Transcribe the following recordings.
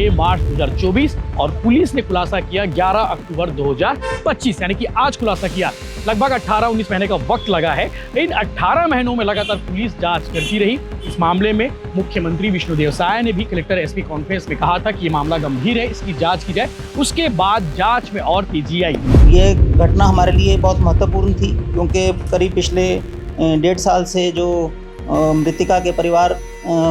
6 मार्च 2024 और पुलिस ने खुलासा किया 11 अक्टूबर 2025, यानी कि आज खुलासा किया। लगभग 18-19 महीने का वक्त लगा है। इन 18 महीनों में लगातार पुलिस जांच करती रही। इस मामले में मुख्यमंत्री विष्णुदेव साय ने भी कलेक्टर एसपी कॉन्फ्रेंस में कहा था कि ये मामला गंभीर है, इसकी जांच की जाए। उसके बाद जांच में और तेजी आई। ये घटना हमारे लिए बहुत महत्वपूर्ण थी, क्योंकि करीब पिछले 1.5 साल से जो मृतिका के परिवार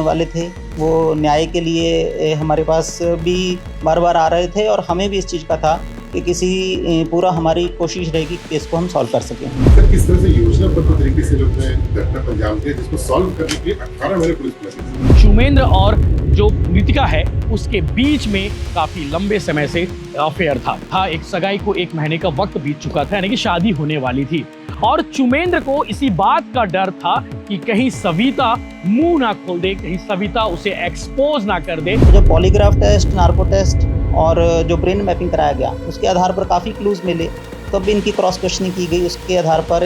वाले थे वो न्याय के लिए हमारे पास भी बार बार आ रहे थे, और हमें भी इस चीज़ का था कि पूरा हमारी कोशिश रहेगी कि केस को हम सॉल्व कर सकें। सर, किस तरह से योजनाबद्ध तरीके से लोग ने घटना को अंजाम दिया, जिसको सॉल्व करने के लिए 18 महीने पुलिस को लगे। चुमेंद्र और जो मृतिका है उसके बीच में काफी लंबे समय से अफेयर था। एक सगाई को 1 महीने का वक्त बीत चुका था, यानी कि शादी होने वाली थी। और चुमेंद्र को इसी बात का डर था कि कहीं सविता मुंह ना खोल दे, कहीं सविता उसे एक्सपोज ना कर दे। जो पॉलीग्राफ टेस्ट, नार्को टेस्ट और जो ब्रेन मैपिंग कराया गया, उसके आधार पर काफ़ी क्लूज मिले। तब भी इनकी क्रॉस क्वेश्चनिंग की गई, उसके आधार पर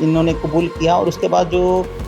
इन्होंने कबूल किया। और उसके बाद जो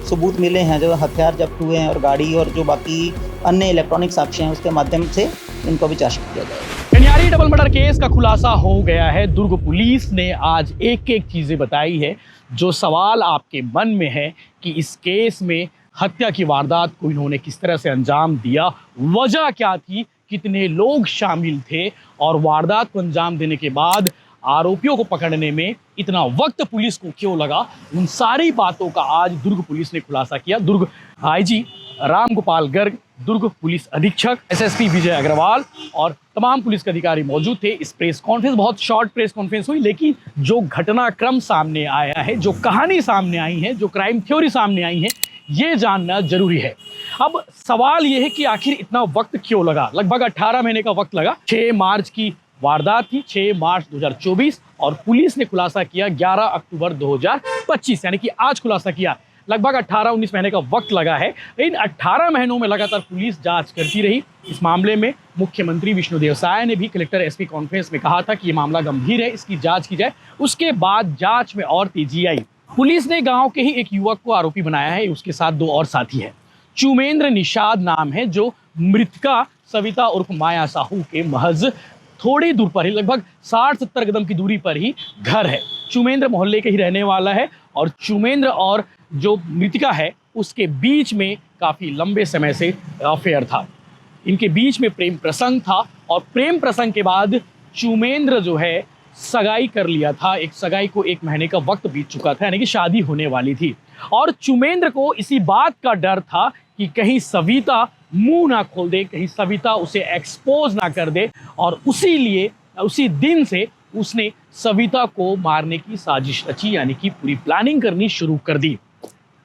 सबूत मिले हैं, जो हथियार जब्त हुए हैं और गाड़ी और जो बाकी अन्य इलेक्ट्रॉनिक साक्ष्य हैं, उसके माध्यम से इनको भी चार्ज किया जाएगा। कन्यारी डबल मर्डर केस का खुलासा हो गया है। दुर्ग पुलिस ने आज एक चीजें बताई है। जो सवाल आपके मन में है कि इस केस में हत्या की वारदात को इन्होंने किस तरह से अंजाम दिया, वजह क्या थी, कितने लोग शामिल थे और वारदात को अंजाम देने के बाद आरोपियों को पकड़ने में इतना वक्त पुलिस को क्यों लगा, उन सारी बातों का आज दुर्ग पुलिस ने खुलासा किया। दुर्ग आईजी राम गोपाल गर्ग, दुर्ग पुलिस अधीक्षक एसएसपी विजय अग्रवाल और तमाम पुलिस के अधिकारी मौजूद थे। इस प्रेस कॉन्फ्रेंस बहुत शॉर्ट प्रेस कॉन्फ्रेंस हुई, लेकिन जो घटनाक्रम सामने आया है, जो कहानी सामने आई है, जो क्राइम थ्योरी सामने आई है, ये जानना जरूरी है। अब सवाल ये है कि आखिर इतना वक्त क्यों लगा। लगभग 18 महीने का वक्त लगा। 6 मार्च की वारदात थी, 6 मार्च 2024 और पुलिस ने खुलासा किया 11 अक्टूबर 2025, यानी कि आज खुलासा किया। लगभग 18-19 महीने का वक्त लगा है। इन 18 महीनों में लगातार पुलिस जांच करती रही। इस मामले में मुख्यमंत्री विष्णुदेव साय ने भी कलेक्टर एसपी कॉन्फ्रेंस में कहा था कि ये मामला गंभीर है, इसकी जांच की जाए। उसके बाद जांच में और तेजी आई। पुलिस ने गांव के ही एक युवक को आरोपी बनाया है, उसके साथ 2 और साथी हैं। चुमेंद्र निषाद नाम है, जो मृतका सविता उर्फ माया साहू के महज थोड़ी दूर पर ही, लगभग 60-70 कदम की दूरी पर ही घर है। चुमेंद्र मोहल्ले के ही रहने वाला है और चुमेंद्र और जो मृतिका है उसके बीच में काफ़ी लंबे समय से अफेयर था। इनके बीच में प्रेम प्रसंग था और प्रेम प्रसंग के बाद चुमेंद्र जो है सगाई कर लिया था। एक सगाई को 1 महीने का वक्त बीत चुका था, यानी कि शादी होने वाली थी। और चुमेंद्र को इसी बात का डर था कि कहीं सविता मुंह ना खोल दे, कहीं सविता उसे एक्सपोज ना कर दे, और उसी दिन से उसने सविता को मारने की साजिश रची, यानी कि पूरी प्लानिंग करनी शुरू कर दी।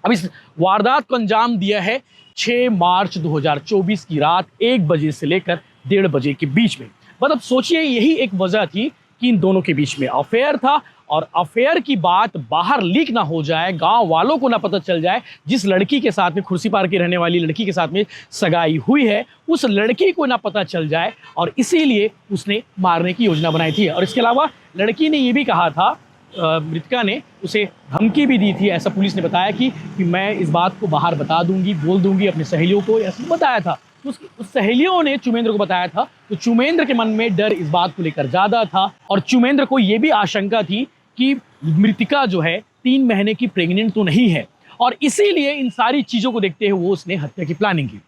अब इस वारदात को अंजाम दिया है 6 मार्च 2024 की रात 1 बजे से लेकर 1:30 बजे के बीच में। मतलब सोचिए, यही एक वजह थी कि इन दोनों के बीच में अफेयर था, और अफेयर की बात बाहर लीक ना हो जाए, गांव वालों को ना पता चल जाए। जिस लड़की के साथ में, खुर्सी पार के रहने वाली लड़की के साथ में सगाई हुई है, उस लड़की को ना पता चल जाए, और इसीलिए उसने मारने की योजना बनाई थी। और इसके अलावा लड़की ने ये भी कहा था, मृतिका ने उसे धमकी भी दी थी। ऐसा पुलिस ने बताया कि मैं इस बात को बाहर बता दूंगी, बोल दूंगी अपने सहेलियों को, ऐसा बताया था। तो उस सहेलियों ने चुमेंद्र को बताया था। तो चुमेंद्र के मन में डर इस बात को लेकर ज़्यादा था, और चुमेंद्र को ये भी आशंका थी कि मृतिका जो है 3 महीने की प्रेग्नेंट तो नहीं है, और इसीलिए इन सारी चीज़ों को देखते हुए वो उसने हत्या की प्लानिंग की।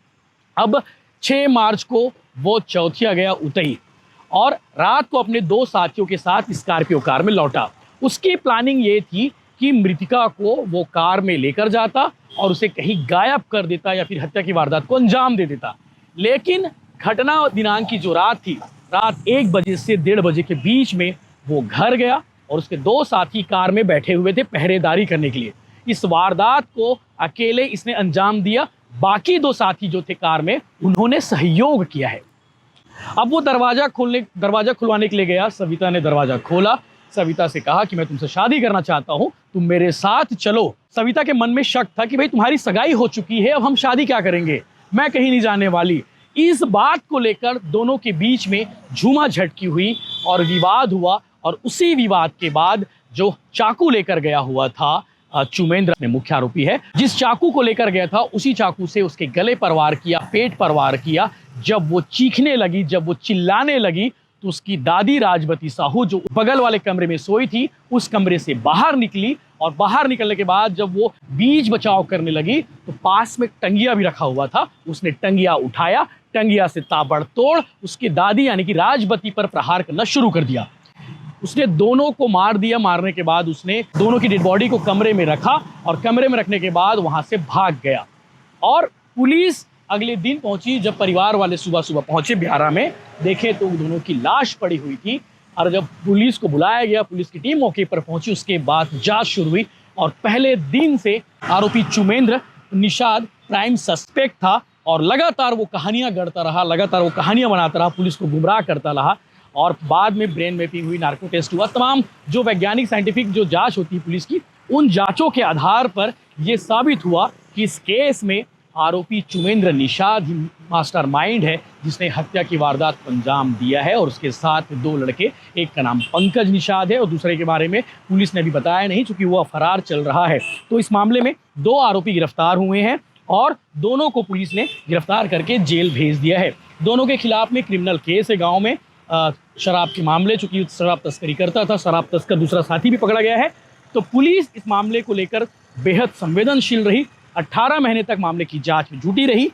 अब 6 मार्च को वो चौथिया गया उतई और रात को अपने 2 साथियों के साथ स्कॉर्पियो कार में लौटा। उसकी प्लानिंग ये थी कि मृतिका को वो कार में लेकर जाता और उसे कहीं गायब कर देता या फिर हत्या की वारदात को अंजाम दे देता। लेकिन घटना दिनांक की जो रात थी, रात 1 बजे से 1:30 बजे के बीच में वो घर गया और उसके 2 साथी कार में बैठे हुए थे पहरेदारी करने के लिए। इस वारदात को अकेले इसने अंजाम दिया, बाकी 2 साथी जो थे कार में, उन्होंने सहयोग किया है। अब वो दरवाज़ा खुलवाने के लिए गया। सविता ने दरवाज़ा खोला। सविता से कहा कि मैं तुमसे शादी करना चाहता हूँ, तुम मेरे साथ चलो। सविता के मन में शक था कि भाई तुम्हारी सगाई हो चुकी है, अब हम शादी क्या करेंगे, मैं कहीं नहीं जाने वाली। इस बात को लेकर दोनों के बीच में झूमा झटकी हुई और विवाद हुआ, और उसी विवाद के बाद जो चाकू लेकर गया हुआ था चुमेंद्र में मुख्य आरोपी है। जिस चाकू को लेकर गया था उसी चाकू से उसके गले पर वार किया, पेट पर वार किया। जब वो चीखने लगी, जब वो चिल्लाने लगी, तो उसकी दादी राजवती साहू जो बगल वाले कमरे में सोई थी उस कमरे से बाहर निकली, और बाहर निकलने के बाद जब वो बीच बचाव करने लगी तो पास में टंगिया भी रखा हुआ था। उसने टंगिया उठाया, टंगिया से ताबड़तोड़ उसकी दादी यानी कि राजवती पर प्रहार करना शुरू कर दिया। उसने दोनों को मार दिया। मारने के बाद उसने दोनों की डेड बॉडी को कमरे में रखा और कमरे में रखने के बाद वहां से भाग गया। और पुलिस अगले दिन पहुंची। जब परिवार वाले सुबह सुबह पहुंचे बिहारा में, देखे तो दोनों की लाश पड़ी हुई थी। और जब पुलिस को बुलाया गया, पुलिस की टीम मौके पर पहुंची, उसके बाद जांच शुरू हुई। और पहले दिन से आरोपी चुमेंद्र निषाद प्राइम सस्पेक्ट था और लगातार वो कहानियां गढ़ता रहा, लगातार वो कहानियां बनाता रहा, पुलिस को गुमराह करता रहा। और बाद में ब्रेन मैपिंग हुई, नार्को टेस्ट हुआ, तमाम जो वैज्ञानिक साइंटिफिक जो जांच होती है पुलिस की, उन जांचों के आधार पर यह साबित हुआ कि इस केस में आरोपी चुमेंद्र निषाद ही मास्टर माइंड है जिसने हत्या की वारदात को अंजाम दिया है। और उसके साथ दो लड़के, एक का नाम पंकज निषाद है और दूसरे के बारे में पुलिस ने अभी बताया नहीं क्योंकि वो फरार चल रहा है। तो इस मामले में 2 आरोपी गिरफ्तार हुए हैं और दोनों को पुलिस ने गिरफ्तार करके जेल भेज दिया है। दोनों के खिलाफ में क्रिमिनल केस है गाँव में, शराब के मामले, चूंकि शराब तस्करी करता था, शराब तस्कर दूसरा साथी भी पकड़ा गया है। तो पुलिस इस मामले को लेकर बेहद संवेदनशील रही, 18 महीने तक मामले की जांच में जुटी रही।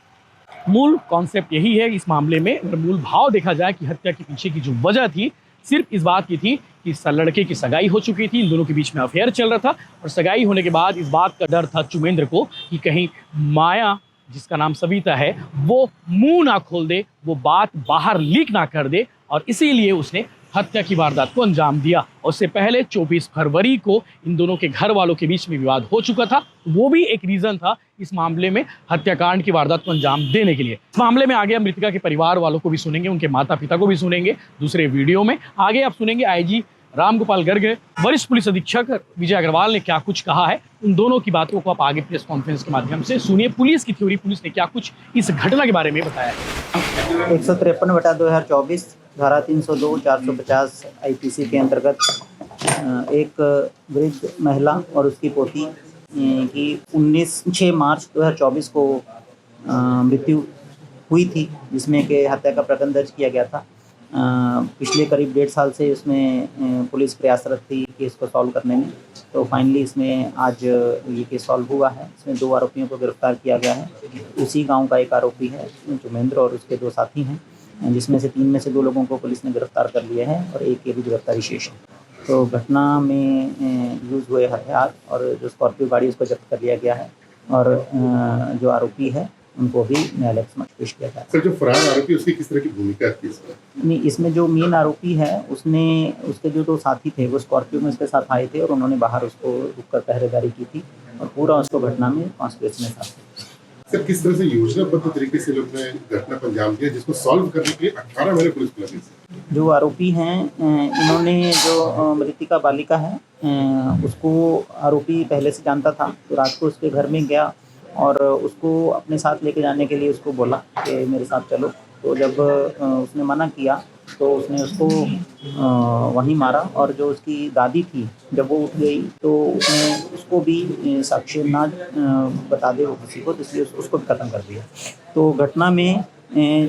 मूल कॉन्सेप्ट यही है इस मामले में, अगर मूल भाव देखा जाए कि हत्या के पीछे की जो वजह थी सिर्फ इस बात की थी कि लड़के की सगाई हो चुकी थी, इन दोनों के बीच में अफेयर चल रहा था। और सगाई होने के बाद इस बात का डर था चुमेंद्र को कि कहीं माया, जिसका नाम सविता है, वो मुंह ना खोल दे, वो बात बाहर लीक ना कर दे, और इसीलिए उसने हत्या की वारदात को अंजाम दिया। और उससे पहले 24 फरवरी को इन दोनों के घर वालों के बीच में विवाद हो चुका था, वो भी एक रीज़न था इस मामले में हत्याकांड की वारदात को अंजाम देने के लिए। इस मामले में आगे हम मृतका के परिवार वालों को भी सुनेंगे, उनके माता पिता को भी सुनेंगे दूसरे वीडियो में। आगे आप सुनेंगे आईजी रामगोपाल गर्ग, वरिष्ठ पुलिस अधीक्षक विजय अग्रवाल ने क्या कुछ कहा है। उन दोनों की बातों को आप आगे प्रेस कॉन्फ्रेंस के माध्यम से सुनिए। पुलिस की थ्योरी, पुलिस ने क्या कुछ इस घटना के बारे में बताया है। 153/2024 धारा 302 450 आईपीसी के अंतर्गत एक वृद्ध महिला और उसकी पोती की 6 मार्च 2024 को मृत्यु हुई थी, जिसमें कि हत्या का प्रकरण दर्ज किया गया था। पिछले करीब 1.5 साल से इसमें पुलिस प्रयासरत थी केस को सॉल्व करने में। तो फाइनली इसमें आज ये केस सॉल्व हुआ है। इसमें 2 आरोपियों को गिरफ्तार किया गया है। उसी गांव का एक आरोपी है चुमेंद्र और उसके 2 साथी हैं, जिसमें से 3 में से 2 लोगों को पुलिस ने गिरफ्तार कर लिया है और एक की भी गिरफ्तारी शेष है। तो घटना में यूज़ हुए हथियार और जो स्कॉर्पियो गाड़ी उसको जब्त कर लिया गया है और जो आरोपी है उनको भी न्यायालय के समक्ष पेश किया गया। सर, जो फरार आरोपी उसकी किस तरह की भूमिका थी इसमें? नहीं, इसमें जो मेन आरोपी है उसके जो 2 साथी थे वो स्कॉर्पियो में उसके साथ आए थे और उन्होंने बाहर उसको रुककर पहरेदारी की थी और पूरा उसको घटना में कॉन्स्पिरेसी में साथ। सर, किस तरह से योजनाबद्ध तरीके से लोग ने घटना को अंजाम दिया जिसको सॉल्व करने के लिए 18 महीने पुलिस को लगे? जो आरोपी हैं इन्होंने जो मृतिका बालिका है उसको आरोपी पहले से जानता था। तो रात को उसके घर में गया और उसको अपने साथ लेके जाने के लिए उसको बोला कि मेरे साथ चलो। तो जब उसने मना किया तो उसने उसको वहीं मारा और जो उसकी दादी थी जब वो उठ गई तो उसने उसको भी साक्ष्य ना बता दे वो किसी को, इसलिए उसको भी ख़त्म कर दिया। तो घटना में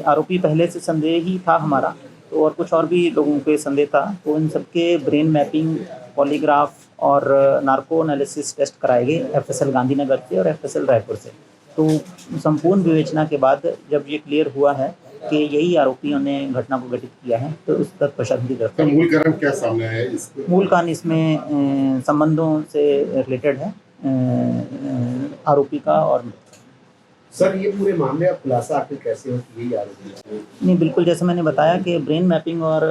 आरोपी पहले से संदेह ही था हमारा, तो और कुछ और भी लोगों के संदेह था। तो इन सबके ब्रेन मैपिंग, पॉलीग्राफ और नार्को एनालिसिस टेस्ट कराए गए एफएसएल गांधीनगर से और एफएसएल रायपुर से। तो संपूर्ण विवेचना के बाद जब ये क्लियर हुआ है कि यही आरोपियों ने घटना को घटित किया है तो उस तत्पश्चात भी गिरफ्तार। मूल कारण क्या सामने आया है इसको? मूल कारण इसमें संबंधों से रिलेटेड है आरोपी का। और सर, ये पूरे मामले का खुलासा आखिर कैसे हो कि यही आरोपी है? नहीं, बिल्कुल जैसे मैंने बताया कि ब्रेन मैपिंग और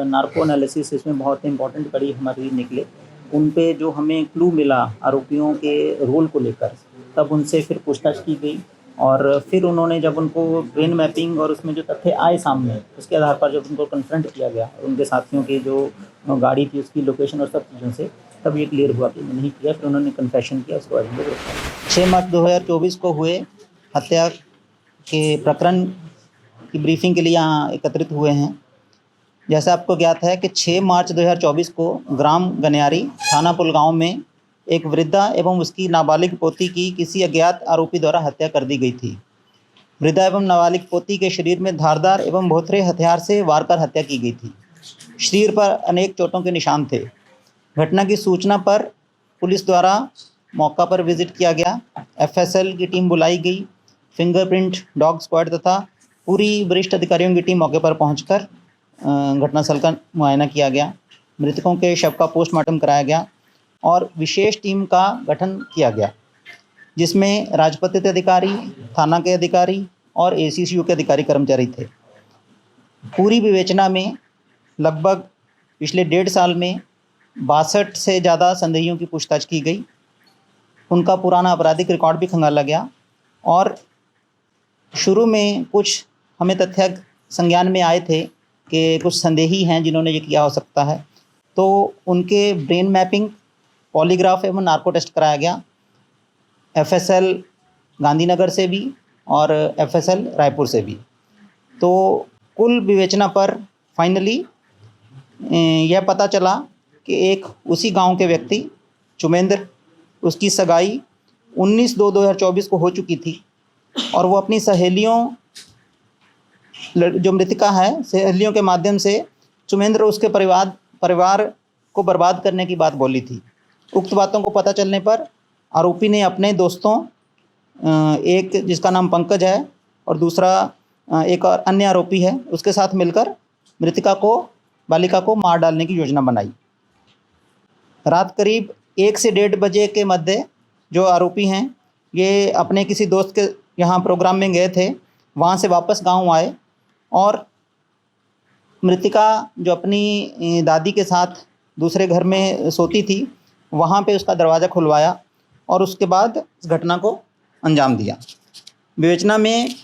नार्को एनालिसिस इसमें बहुत इंपॉर्टेंट कड़ी हमारी निकले। उन पे जो हमें क्लू मिला आरोपियों के रोल को लेकर, तब उनसे फिर पूछताछ की गई और फिर उन्होंने जब उनको ब्रेन मैपिंग और उसमें जो तथ्य आए सामने, उसके आधार पर जब उनको कन्फ्रंट किया गया उनके साथियों की जो गाड़ी थी उसकी लोकेशन और सब चीज़ों से, तब ये क्लियर हुआ कि नहीं किया। फिर उन्होंने कन्फेशन किया, उसको आज 6 मार्च 2024 को हुए हत्या के प्रकरण की ब्रीफिंग के लिए यहाँ एकत्रित हुए हैं। जैसा आपको ज्ञात है कि 6 मार्च 2024 को ग्राम गनियारी थाना पुलगांव में एक वृद्धा एवं उसकी नाबालिग पोती की किसी अज्ञात आरोपी द्वारा हत्या कर दी गई थी। वृद्धा एवं नाबालिग पोती के शरीर में धारदार एवं भोथरे हथियार से वार कर हत्या की गई थी। शरीर पर अनेक चोटों के निशान थे। घटना की सूचना पर पुलिस द्वारा मौका पर विजिट किया गया। एफएसएल की टीम बुलाई गई। फिंगरप्रिंट डॉग स्क्वाड तथा पूरी वरिष्ठ अधिकारियों की टीम मौके पर पहुंचकर घटनास्थल का मुआयना किया गया। मृतकों के शव का पोस्टमार्टम कराया गया और विशेष टीम का गठन किया गया, जिसमें राजपत्रित अधिकारी, थाना के अधिकारी और एसीसीयू के अधिकारी कर्मचारी थे। पूरी विवेचना में लगभग पिछले 1.5 साल में 62 से ज़्यादा संदेहियों की पूछताछ की गई। उनका पुराना आपराधिक रिकॉर्ड भी खंगाला गया और शुरू में कुछ हमें तथ्य संज्ञान में आए थे कि कुछ संदेही हैं जिन्होंने ये किया हो सकता है, तो उनके ब्रेन मैपिंग, पॉलीग्राफ एवं नार्को टेस्ट कराया गया। एफएसएल गांधीनगर से भी और एफएसएल रायपुर से भी। तो कुल विवेचना पर फाइनली यह पता चला कि एक उसी गांव के व्यक्ति चुमेंद्र, उसकी सगाई 19/2/2024 को हो चुकी थी और वो अपनी सहेलियों, जो मृतिका है, सहेलियों के माध्यम से चुमेंद्र उसके परिवार को बर्बाद करने की बात बोली थी। उक्त बातों को पता चलने पर आरोपी ने अपने दोस्तों, एक जिसका नाम पंकज है और दूसरा एक और अन्य आरोपी है, उसके साथ मिलकर बालिका को मार डालने की योजना बनाई। रात करीब 1 से 1:30 बजे के मध्य जो आरोपी हैं ये अपने किसी दोस्त के यहाँ प्रोग्राम में गए थे। वहाँ से वापस गांव आए और मृतिका जो अपनी दादी के साथ दूसरे घर में सोती थी, वहाँ पे उसका दरवाज़ा खुलवाया और उसके बाद इस घटना को अंजाम दिया। विवेचना में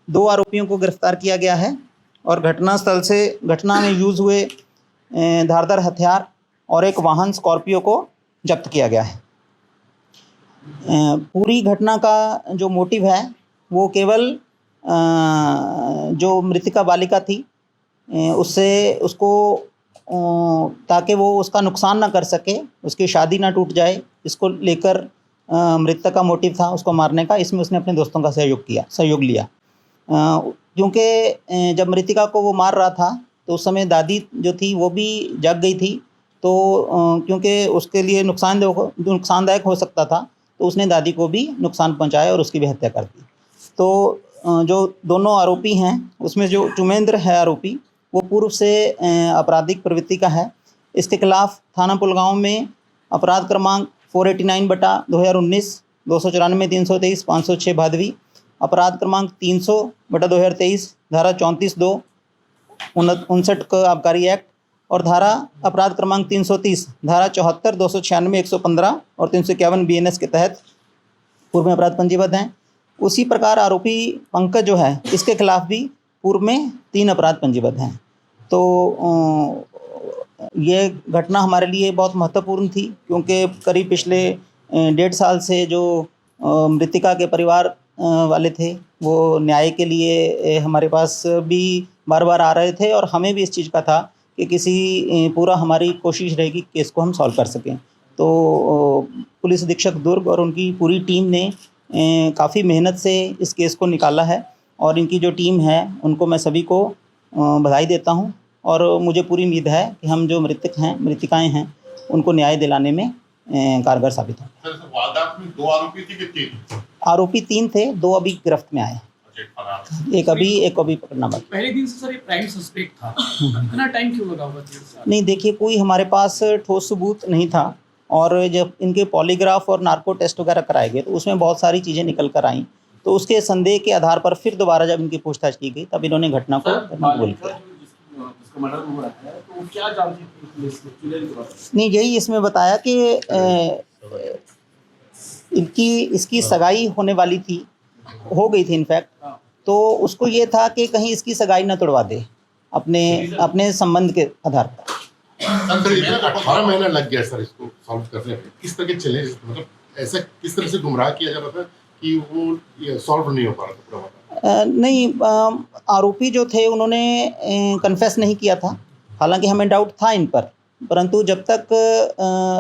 2 आरोपियों को गिरफ्तार किया गया है और घटनास्थल से घटना में यूज़ हुए धारदार हथियार और एक वाहन स्कॉर्पियो को जब्त किया गया है। पूरी घटना का जो मोटिव है वो केवल जो मृतिका बालिका थी उसको ताकि वो उसका नुकसान ना कर सके, उसकी शादी ना टूट जाए, इसको लेकर मृतक का मोटिव था उसको मारने का। इसमें उसने अपने दोस्तों का सहयोग लिया। क्योंकि जब मृतिका को वो मार रहा था तो उस समय दादी जो थी वो भी जग गई थी, तो क्योंकि उसके लिए नुकसानदायक हो सकता था, तो उसने दादी को भी नुकसान पहुंचाया और उसकी भी हत्या कर दी। तो जो दोनों आरोपी हैं उसमें जो चुमेंद्र है आरोपी, वो पूर्व से आपराधिक प्रवृत्ति का है। इसके खिलाफ थाना पुलगांव में अपराध क्रमांक 489/2019, 294/323, 506 भादवी, अपराध क्रमांक 300/2023, धारा 34(2), 59 का आबकारी एक्ट और धारा अपराध क्रमांक 330, धारा 74, 296, 115 और 351 BNS के तहत पूर्व में अपराध पंजीबद्ध हैं। उसी प्रकार आरोपी पंकज जो है, इसके खिलाफ भी पूर्व में 3 अपराध पंजीबद्ध हैं। तो ये घटना हमारे लिए बहुत महत्वपूर्ण थी, क्योंकि करीब पिछले 1.5 साल से जो मृतिका के परिवार वाले थे वो न्याय के लिए हमारे पास भी बार बार आ रहे थे और हमें भी इस चीज़ का था कि पूरा हमारी कोशिश रहेगी केस को हम सॉल्व कर सकें। तो पुलिस अधीक्षक दुर्ग और उनकी पूरी टीम ने काफ़ी मेहनत से इस केस को निकाला है और इनकी जो टीम है उनको मैं सभी को बधाई देता हूं और मुझे पूरी उम्मीद है कि हम जो मृतिकाएं हैं उनको न्याय दिलाने में कारगर साबित हों। सर, वारदात में 2 आरोपी थे कि 3? आरोपी 3 थे, 2 अभी गिरफ्त में आए, एक अभी पकड़ना बाकी। पहले दिन से सर ये प्राइम सस्पेक्ट था, इतना टाइम क्यों लगा होगा? नहीं, देखिए, कोई हमारे पास ठोस सबूत नहीं था और जब इनके पॉलीग्राफ और नार्को टेस्ट वगैरह कराए गए तो उसमें बहुत सारी चीज़ें निकल कर आईं। तो उसके संदेह के आधार पर फिर दोबारा जब इनकी पूछताछ की गई तब इन्होंने घटना को कबूल किया। नहीं, यही इसमें बताया कि इसकी सगाई होने वाली थी, हो गई थी इनफैक्ट, तो उसको ये था कि कहीं इसकी सगाई ना तोड़वा दे अपने संबंध के आधार पर। सर, 18 महीना लग गया सर इसको सॉल्व करने में। किस तरह के चैलेंज, मतलब ऐसा किस तरह से गुमराह किया जा रहा था कि वो सॉल्व नहीं हो पा रहा था? नहीं, आरोपी जो थे उन्होंने कन्फेस नहीं किया था, हालांकि हमें डाउट था इन पर परंतु जब तक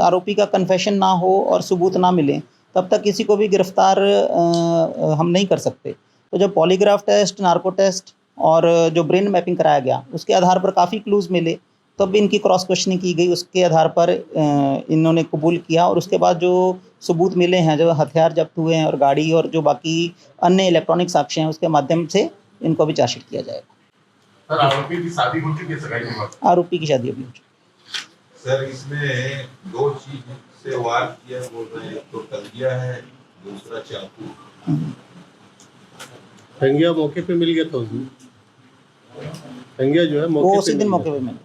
आरोपी का कन्फेशन ना हो और सबूत ना मिले तब तक किसी को भी गिरफ्तार हम नहीं कर सकते। तो जब पॉलीग्राफ टेस्ट, नार्को टेस्ट और जो ब्रेन मैपिंग कराया गया उसके आधार पर काफ़ी क्लूज़ मिले, तब इनकी क्रॉस क्वेश्चनिंग की गई, उसके आधार पर इन्होंने कबूल किया और उसके बाद जो सबूत मिले हैं, जो हथियार जब्त हुए हैं और गाड़ी और जो बाकी अन्य इलेक्ट्रॉनिक साक्ष्य हैं उसके माध्यम से इनको भी चार्जशीट किया जाएगा। सर आरोपी की शादी हो चुकी है, सगाई के बाद? आरोपी की शादी अभी हो चुकी है। सर इसमें दो चीज से वार किया बोल रहे हैं, एक तो तलगिया है, दूसरा चाकू। ठंगिया मौके पे मिल गया था उसमें, ठंगिया जो है वो मौके उसी पे दिन मिल मौके गया। पे मिला।